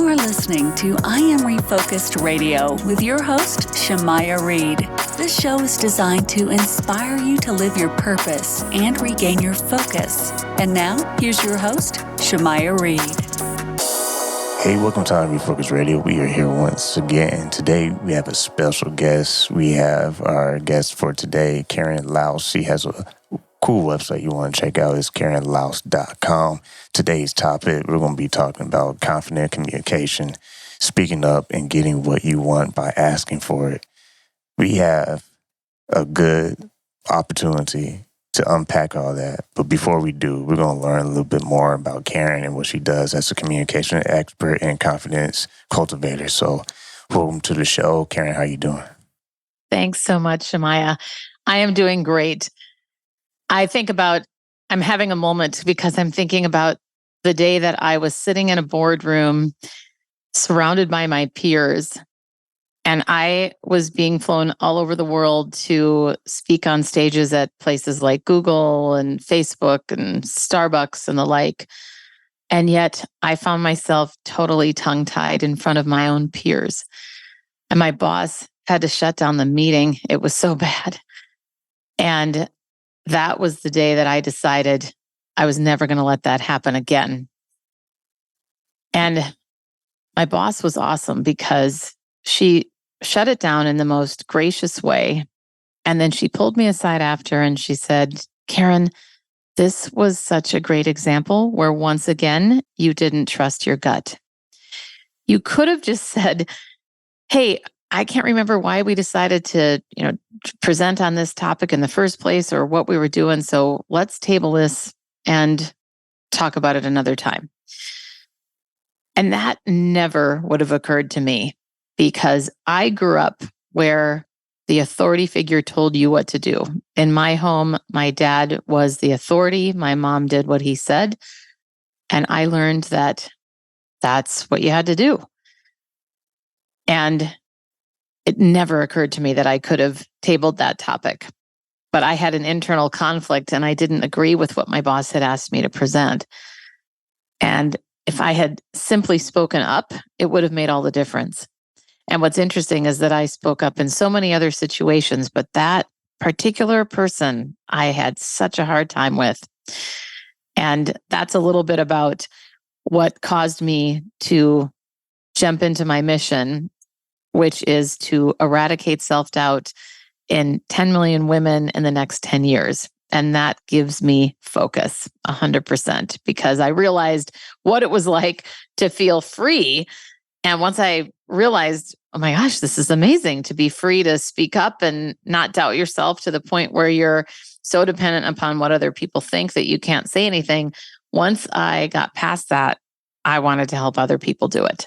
You are listening to I Am Refocused Radio with your host, Shamaya Reed. This show is designed to inspire you to live your purpose and regain your focus. And now, here's your host, Shamaya Reed. Hey, welcome to I Am Refocused Radio. We are here once again. Today, we have a special guest. We have our guest for today, Karen Laos. She has a cool website you want to check out. It's KarenLaos.com. Today's topic, we're going to be talking about confident communication, speaking up and getting what you want by asking for it. We have a good opportunity to unpack all that. But before we do, we're going to learn a little bit more about Karen and what she does as a communication expert and confidence cultivator. So welcome to the show. Karen, how you doing? Thanks so much, Shamaya. I am doing great. I'm having a moment because I'm thinking about the day that I was sitting in a boardroom surrounded by my peers, and I was being flown all over the world to speak on stages at places like Google and Facebook and Starbucks and the like. And yet I found myself totally tongue-tied in front of my own peers. And my boss had to shut down the meeting. It was so bad. And that was the day that I decided I was never going to let that happen again. And my boss was awesome because she shut it down in the most gracious way. And then she pulled me aside after and she said, Karen, this was such a great example where once again, you didn't trust your gut. You could have just said, hey, I can't remember why we decided to, present on this topic in the first place or what we were doing. So let's table this and talk about it another time. And that never would have occurred to me because I grew up where the authority figure told you what to do. In my home, my dad was the authority. My mom did what he said. And I learned that that's what you had to do. And it never occurred to me that I could have tabled that topic. But I had an internal conflict and I didn't agree with what my boss had asked me to present. And if I had simply spoken up, it would have made all the difference. And what's interesting is that I spoke up in so many other situations, but that particular person I had such a hard time with. And that's a little bit about what caused me to jump into my mission, which is to eradicate self-doubt in 10 million women in the next 10 years. And that gives me focus 100% because I realized what it was like to feel free. And once I realized, oh my gosh, this is amazing to be free to speak up and not doubt yourself to the point where you're so dependent upon what other people think that you can't say anything. Once I got past that, I wanted to help other people do it.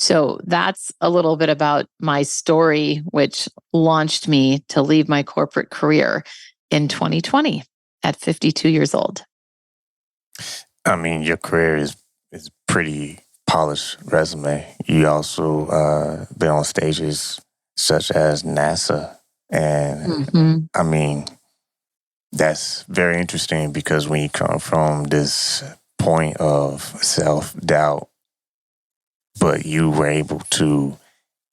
So that's a little bit about my story, which launched me to leave my corporate career in 2020 at 52 years old. I mean, your career is pretty polished resume. You also been on stages such as NASA. And I mean, that's very interesting because when you come from this point of self-doubt, but you were able to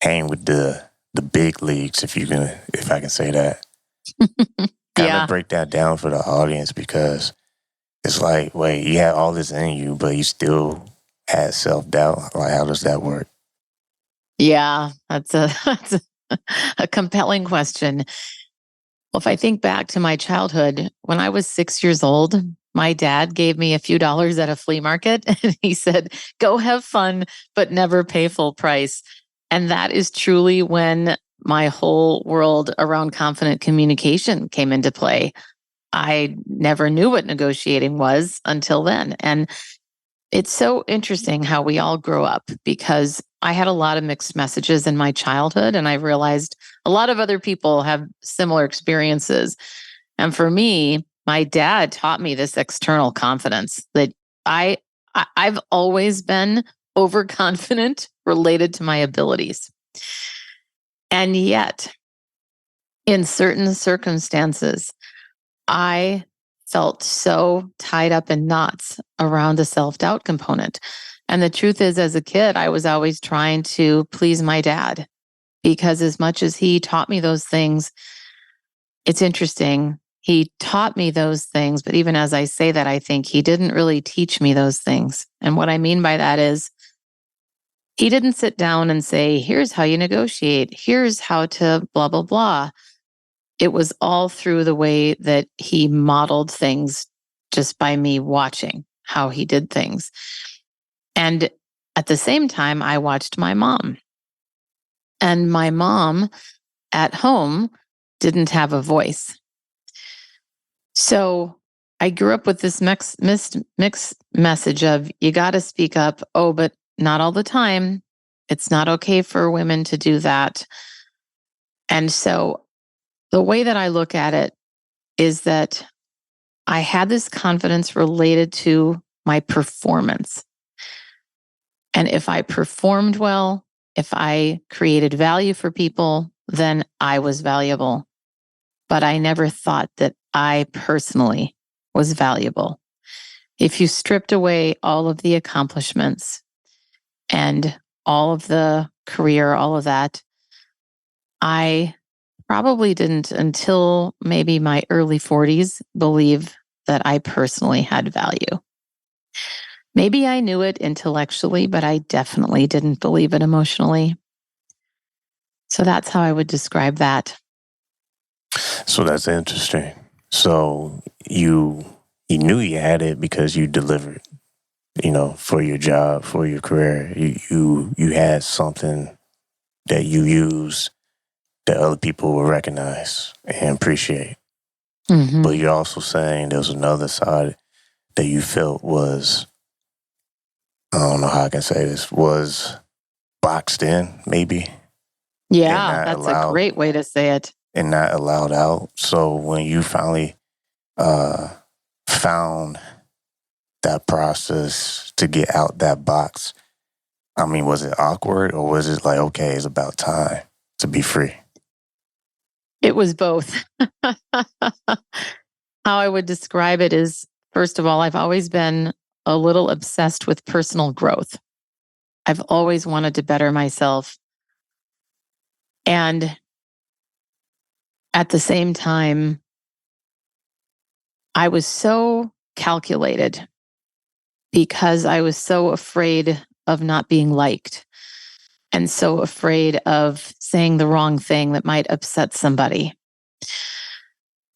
hang with the big leagues, if I can say that. Kind of break that down for the audience because it's like, wait, you had all this in you, but you still had self-doubt. Like, how does that work? Yeah, that's a compelling question. Well, if I think back to my childhood, when I was 6 years old, my dad gave me a few dollars at a flea market and he said, go have fun, but never pay full price. And that is truly when my whole world around confident communication came into play. I never knew what negotiating was until then. And it's so interesting how we all grow up because I had a lot of mixed messages in my childhood and I realized a lot of other people have similar experiences. And for me, my dad taught me this external confidence that I've always been overconfident related to my abilities. And yet, in certain circumstances, I felt so tied up in knots around the self-doubt component. And the truth is, as a kid, I was always trying to please my dad, because as much as he taught me those things, it's interesting. He taught me those things, but even as I say that, I think he didn't really teach me those things. And what I mean by that is, he didn't sit down and say, here's how you negotiate, here's how to blah, blah, blah. It was all through the way that he modeled things just by me watching how he did things. And at the same time, I watched my mom. And my mom at home didn't have a voice. So I grew up with this mixed message of, you got to speak up. Oh, but not all the time. It's not okay for women to do that. And so the way that I look at it is that I had this confidence related to my performance. And if I performed well, if I created value for people, then I was valuable. But I never thought that I personally was valuable. If you stripped away all of the accomplishments and all of the career, all of that, I probably didn't, until maybe my early 40s, believe that I personally had value. Maybe I knew it intellectually, but I definitely didn't believe it emotionally. So that's how I would describe that. So that's interesting. So you knew you had it because you delivered, for your job, for your career. You had something that you use that other people will recognize and appreciate. Mm-hmm. But you're also saying there's another side that you felt was, I don't know how I can say this, was boxed in, maybe. Yeah, that's a great way to say it. And not allowed out. So when you finally found that process to get out that box, I mean, was it awkward, or was it like, okay, it's about time to be free? It was both. How I would describe it is, first of all, I've always been a little obsessed with personal growth. I've always wanted to better myself. And at the same time, I was so calculated because I was so afraid of not being liked and so afraid of saying the wrong thing that might upset somebody.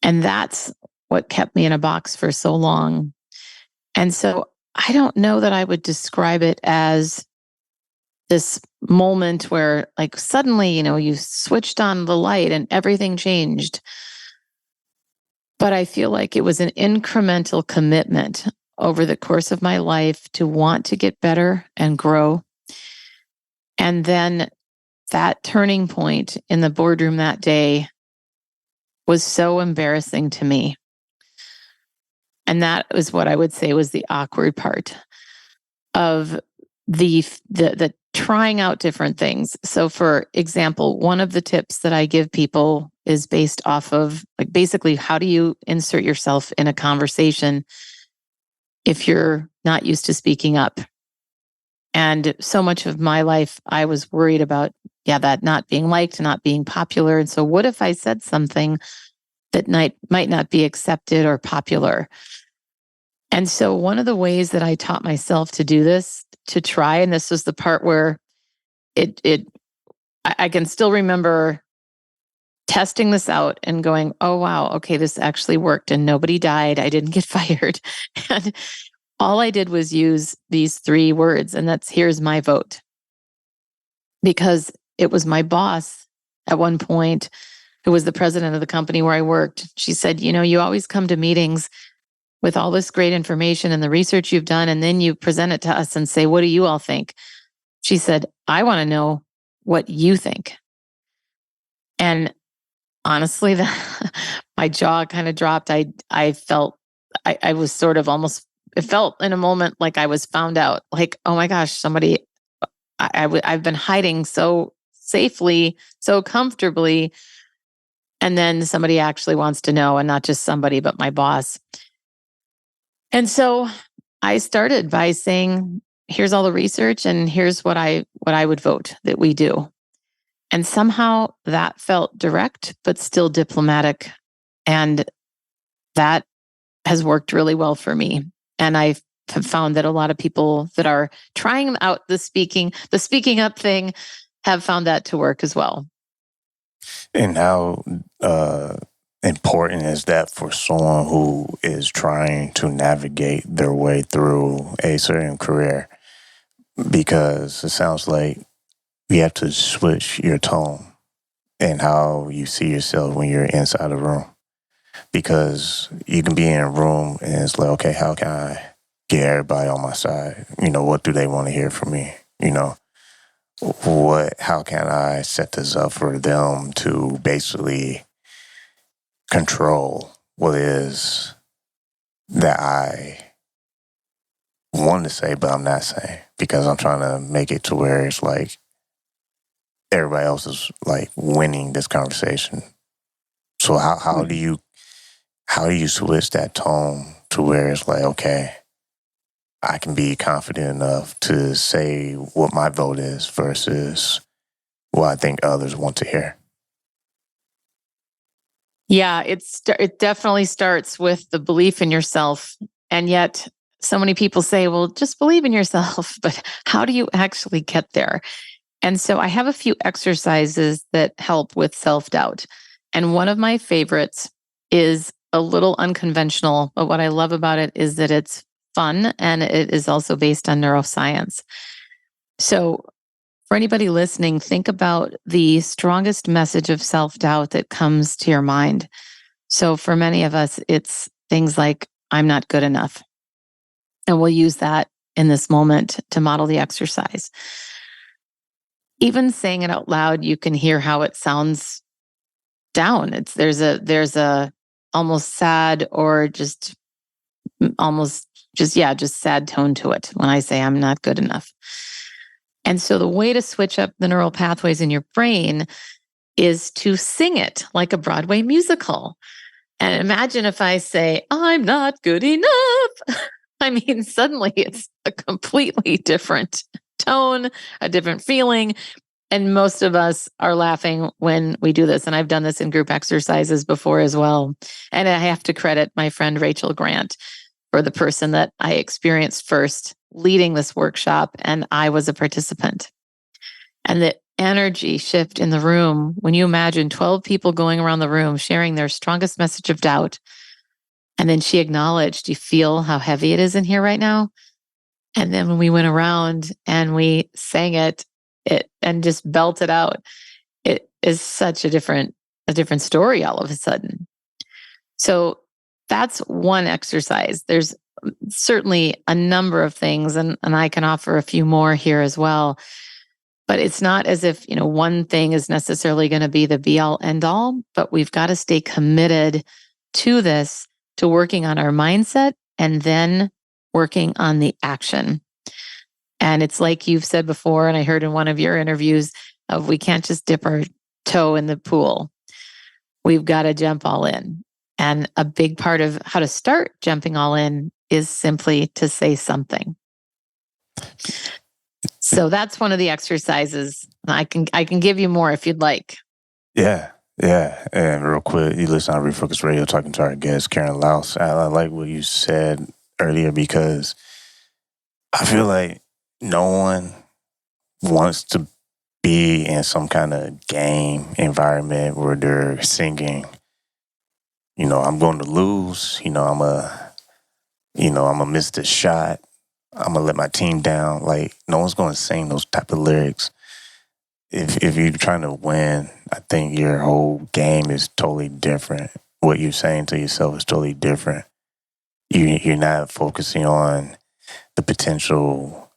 And that's what kept me in a box for so long. And so I don't know that I would describe it as this moment where, like, suddenly, you switched on the light and everything changed. But I feel like it was an incremental commitment over the course of my life to want to get better and grow. And then that turning point in the boardroom that day was so embarrassing to me. And that was what I would say was the awkward part of the trying out different things. So for example, one of the tips that I give people is based off of, like, basically, how do you insert yourself in a conversation if you're not used to speaking up? And so much of my life, I was worried about, that not being liked, not being popular. And so what if I said something that might not be accepted or popular? And so one of the ways that I taught myself to do this, to try, and this was the part where I can still remember testing this out and going, oh, wow, okay, this actually worked and nobody died. I didn't get fired. And all I did was use these 3 words, and that's, here's my vote. Because it was my boss at one point, who was the president of the company where I worked. She said, you always come to meetings with all this great information and the research you've done, and then you present it to us and say, what do you all think? She said, I want to know what you think. And honestly, my jaw kind of dropped. I felt, I was sort of almost, it felt in a moment like I was found out, like, oh my gosh, somebody, I've been hiding so safely, so comfortably. And then somebody actually wants to know, and not just somebody, but my boss. And so I started by saying, here's all the research and here's what I would vote that we do. And somehow that felt direct, but still diplomatic. And that has worked really well for me. And I have found that a lot of people that are trying out the speaking up thing have found that to work as well. And how important is that for someone who is trying to navigate their way through a certain career? Because it sounds like you have to switch your tone and how you see yourself when you're inside a room. Because you can be in a room and it's like, okay, how can I get everybody on my side? What do they want to hear from me? How can I set this up for them to basically control what it is that I want to say, but I'm not saying, because I'm trying to make it to where it's like everybody else is like winning this conversation. So how do you switch that tone to where it's like, okay, I can be confident enough to say what my vote is versus what I think others want to hear? Yeah, it definitely starts with the belief in yourself. And yet so many people say, well, just believe in yourself. But how do you actually get there? And so I have a few exercises that help with self-doubt. And one of my favorites is a little unconventional, but what I love about it is that it's fun and it is also based on neuroscience. So for anybody listening, think about the strongest message of self-doubt that comes to your mind. So for many of us, it's things like, I'm not good enough. And we'll use that in this moment to model the exercise. Even saying it out loud, you can hear how it sounds down. There's a almost sad or just sad tone to it when I say I'm not good enough. And so the way to switch up the neural pathways in your brain is to sing it like a Broadway musical. And imagine if I say, I'm not good enough. I mean, suddenly it's a completely different tone, a different feeling. And most of us are laughing when we do this. And I've done this in group exercises before as well. And I have to credit my friend Rachel Grant for the person that I experienced first leading this workshop. And I was a participant. And the energy shift in the room, when you imagine 12 people going around the room sharing their strongest message of doubt. And then she acknowledged, you feel how heavy it is in here right now? And then when we went around and we sang it and just belted out, it is such a different story all of a sudden. So that's one exercise. There's certainly a number of things, and I can offer a few more here as well. But it's not as if, one thing is necessarily going to be the be all end all, but we've got to stay committed to this, to working on our mindset and then working on the action. And it's like you've said before, and I heard in one of your interviews, of we can't just dip our toe in the pool. We've got to jump all in. And a big part of how to start jumping all in is simply to say something. So that's one of the exercises. I can give you more if you'd like. Yeah. And real quick, you listen on Refocus Radio talking to our guest, Karen Laos. I like what you said earlier, because I feel like no one wants to be in some kind of game environment where they're singing, I'm going to lose, I'm gonna miss this shot, I'm gonna let my team down. Like, no one's gonna sing those type of lyrics. If you're trying to win, I think your whole game is totally different. What you're saying to yourself is totally different. You're not focusing on the potential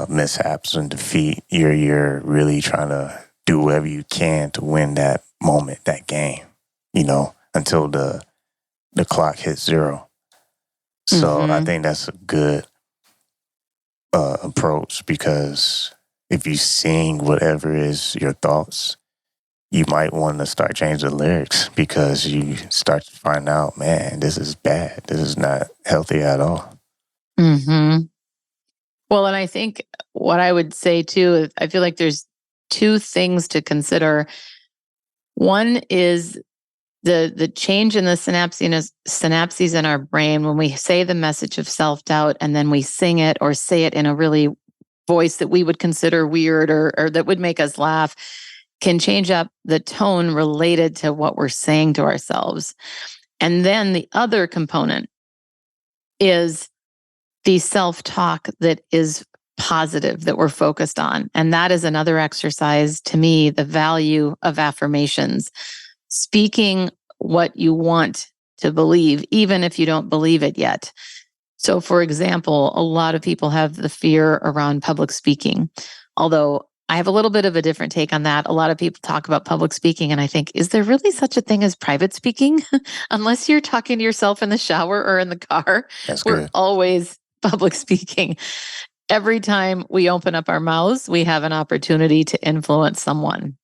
mishaps and defeat. You're really trying to do whatever you can to win that moment, that game, until the clock hits zero. So I think that's a good approach, because if you sing whatever is your thoughts, you might want to start changing the lyrics, because you start to find out, man, this is bad. This is not healthy at all. Mm-hmm. Well, and I think what I would say too, is I feel like there's two things to consider. One is the change in the synapses in our brain when we say the message of self-doubt and then we sing it or say it in a really voice that we would consider weird or that would make us laugh can change up the tone related to what we're saying to ourselves. And then the other component is the self-talk that is positive that we're focused on. And that is another exercise to me, the value of affirmations. Speaking what you want to believe, even if you don't believe it yet. So, for example, a lot of people have the fear around public speaking, although I have a little bit of a different take on that. A lot of people talk about public speaking, and I think, is there really such a thing as private speaking? Unless you're talking to yourself in the shower or in the car, That's we're good. always public speaking. Every time we open up our mouths, we have an opportunity to influence someone.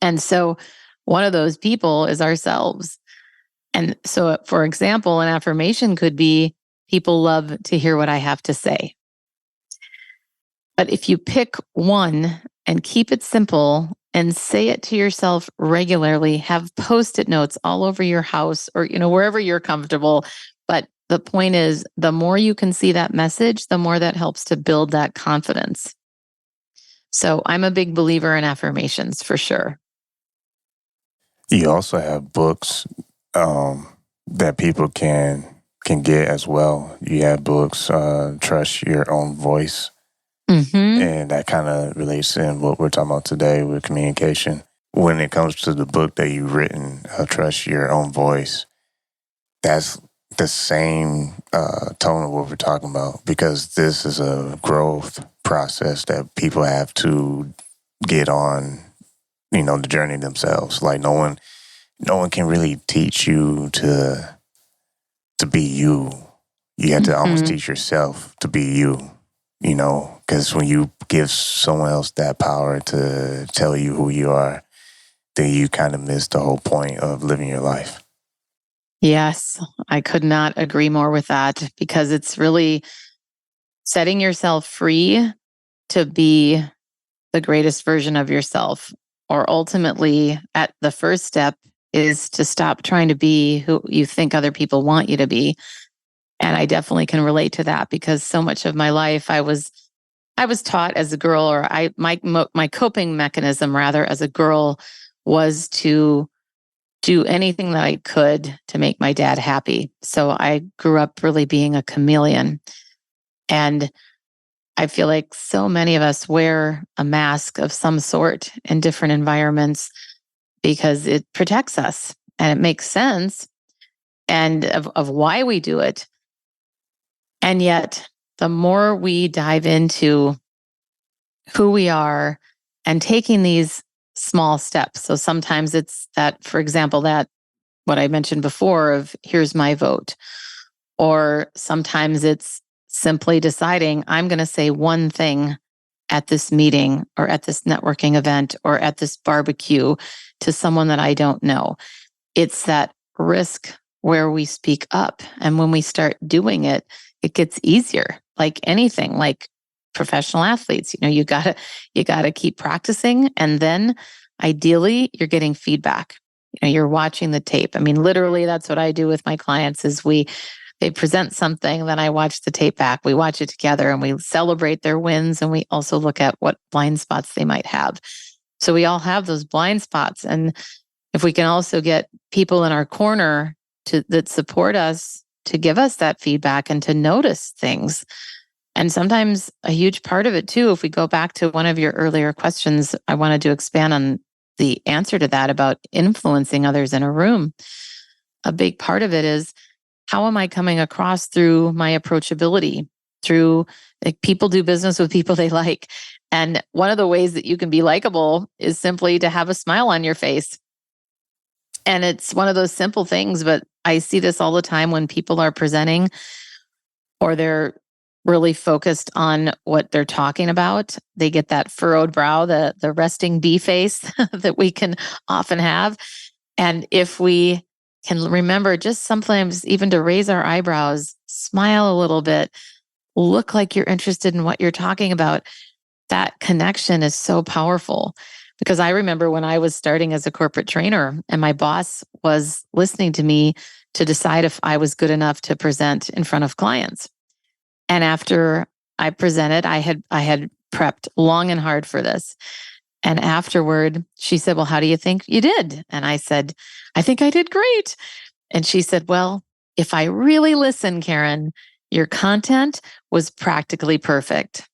And so one of those people is ourselves. And so, for example, an affirmation could be, people love to hear what I have to say. But if you pick one and keep it simple and say it to yourself regularly, have Post-it notes all over your house or, wherever you're comfortable. But the point is, the more you can see that message, the more that helps to build that confidence. So I'm a big believer in affirmations for sure. You also have books that people can get as well. You have books, Trust Your Own Voice. Mm-hmm. And that kind of relates in what we're talking about today with communication. When it comes to the book that you've written, Trust Your Own Voice, that's the same tone of what we're talking about, because this is a growth process that people have to get on, the journey themselves. Like no one can really teach you to be you. You have to almost teach yourself to be you, because when you give someone else that power to tell you who you are, then you kind of miss the whole point of living your life. Yes, I could not agree more with that, because it's really setting yourself free to be the greatest version of yourself. Or ultimately, at the first step is to stop trying to be who you think other people want you to be. And I definitely can relate to that, because so much of my life I was taught as a girl, or my coping mechanism rather as a girl was to do anything that I could to make my dad happy. So I grew up really being a chameleon. And I feel like so many of us wear a mask of some sort in different environments because it protects us and it makes sense and of why we do it. And yet, the more we dive into who we are and taking these small steps. So sometimes it's that, for example, that what I mentioned before of here's my vote. Or sometimes it's simply deciding I'm going to say one thing at this meeting or at this networking event or at this barbecue to someone that I don't know. It's that risk where we speak up. And when we start doing it, it gets easier. Like anything, like professional athletes, you gotta keep practicing. And then ideally you're getting feedback. You're watching the tape. I mean, literally that's what I do with my clients is they present something, then I watch the tape back. We watch it together and we celebrate their wins. And we also look at what blind spots they might have. So we all have those blind spots. And if we can also get people in our corner that support us to give us that feedback and to notice things. And sometimes a huge part of it too, if we go back to one of your earlier questions, I wanted to expand on the answer to that about influencing others in a room. A big part of it is, how am I coming across through my approachability, through people do business with people they like. And one of the ways that you can be likable is simply to have a smile on your face. And it's one of those simple things, but I see this all the time when people are presenting or they're really focused on what they're talking about. They get that furrowed brow, the resting bee face that we can often have. And if we can remember just sometimes even to raise our eyebrows, smile a little bit, look like you're interested in what you're talking about. That connection is so powerful. Because I remember when I was starting as a corporate trainer and my boss was listening to me to decide if I was good enough to present in front of clients. And after I presented, I had prepped long and hard for this. And afterward, she said, "Well, how do you think you did?" And I said, "I think I did great." And she said, "Well, if I really listen, Karen, your content was practically perfect.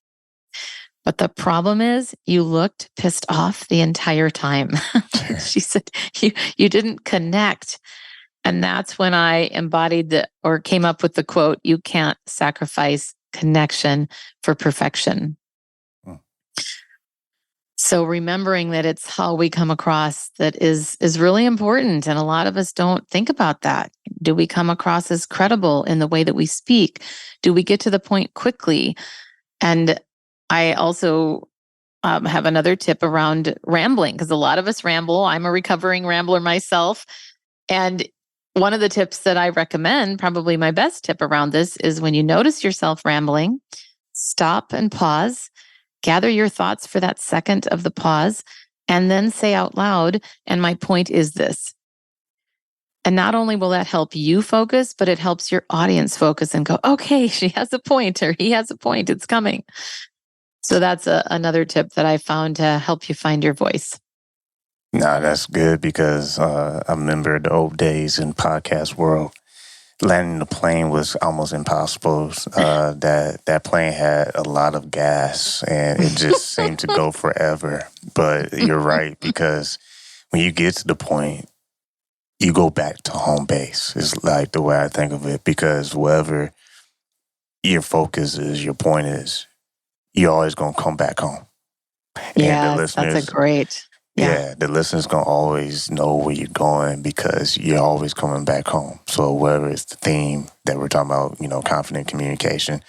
But the problem is you looked pissed off the entire time." She said, you didn't connect. And that's when I embodied or came up with the quote, "You can't sacrifice connection for perfection." So remembering that it's how we come across that is really important. And a lot of us don't think about that. Do we come across as credible in the way that we speak? Do we get to the point quickly? And I also have another tip around rambling, because a lot of us ramble. I'm a recovering rambler myself. And one of the tips that I recommend, probably my best tip around this, is when you notice yourself rambling, stop and pause, gather your thoughts for that second of the pause, and then say out loud, "And my point is this." And not only will that help you focus, but it helps your audience focus and go, "Okay, she has a point, or he has a point. It's coming." So that's another tip that I found to help you find your voice. Nah, that's good because I remember the old days in podcast world. Landing the plane was almost impossible. That plane had a lot of gas, and it just seemed to go forever. But you're right, because when you get to the point, you go back to home base. It's like the way I think of it, because wherever your focus is, your point is, you're always gonna come back home. And the Yes, that's listeners, a great. yeah, the listeners gonna always know where you're going because you're always coming back home. So whether it's the theme that we're talking about, confident communication,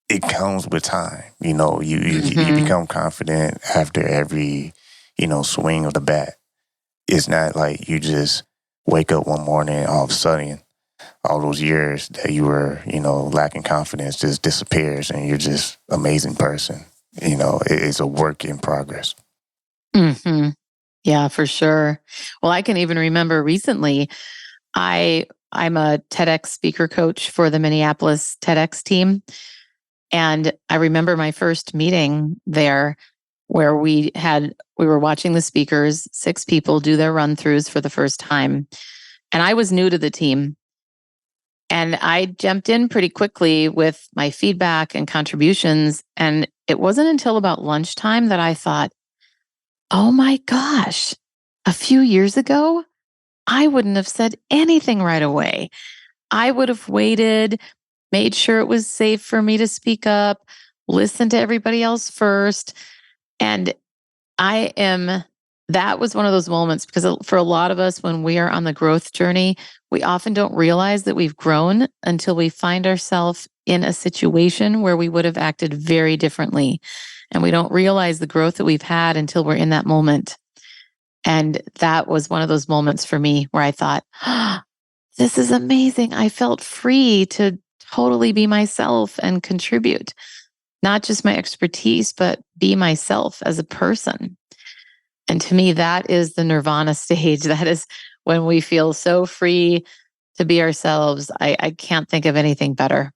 it comes with time. You become confident after every, swing of the bat. It's not like you just wake up one morning and all of a sudden all those years that you were, lacking confidence just disappears and you're just an amazing person. It's a work in progress. Mm-hmm. Yeah, for sure. Well, I can even remember recently, I'm a TEDx speaker coach for the Minneapolis TEDx team. And I remember my first meeting there where we were watching the speakers, 6 people do their run-throughs for the first time. And I was new to the team. And I jumped in pretty quickly with my feedback and contributions. And it wasn't until about lunchtime that I thought, "Oh my gosh, a few years ago, I wouldn't have said anything right away. I would have waited, made sure it was safe for me to speak up, listen to everybody else first." And that was one of those moments, because for a lot of us, when we are on the growth journey, we often don't realize that we've grown until we find ourselves in a situation where we would have acted very differently. And we don't realize the growth that we've had until we're in that moment. And that was one of those moments for me where I thought, this is amazing. I felt free to totally be myself and contribute, not just my expertise, but be myself as a person. And to me, that is the nirvana stage. That is when we feel so free to be ourselves. I can't think of anything better.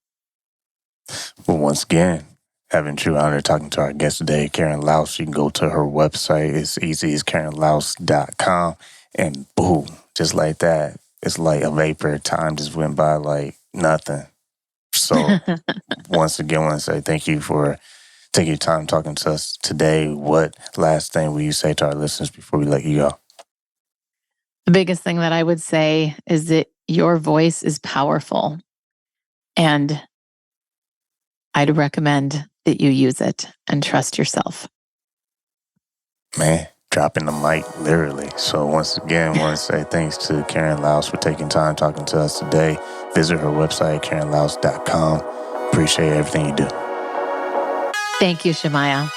Well, once again, having true honor talking to our guest today, Karen Laos. You can go to her website. It's easy. It's KarenLaos.com. And boom, just like that, it's like a vapor. Time just went by like nothing. So once again, I want to say thank you for taking your time talking to us today. What last thing will you say to our listeners before we let you go? The biggest thing that I would say is that your voice is powerful. And I'd recommend that you use it and trust yourself. Man, dropping the mic, literally. So once again, I want to say thanks to Karen Laos for taking time talking to us today. Visit her website, KarenLaos.com. Appreciate everything you do. Thank you, Shemaya.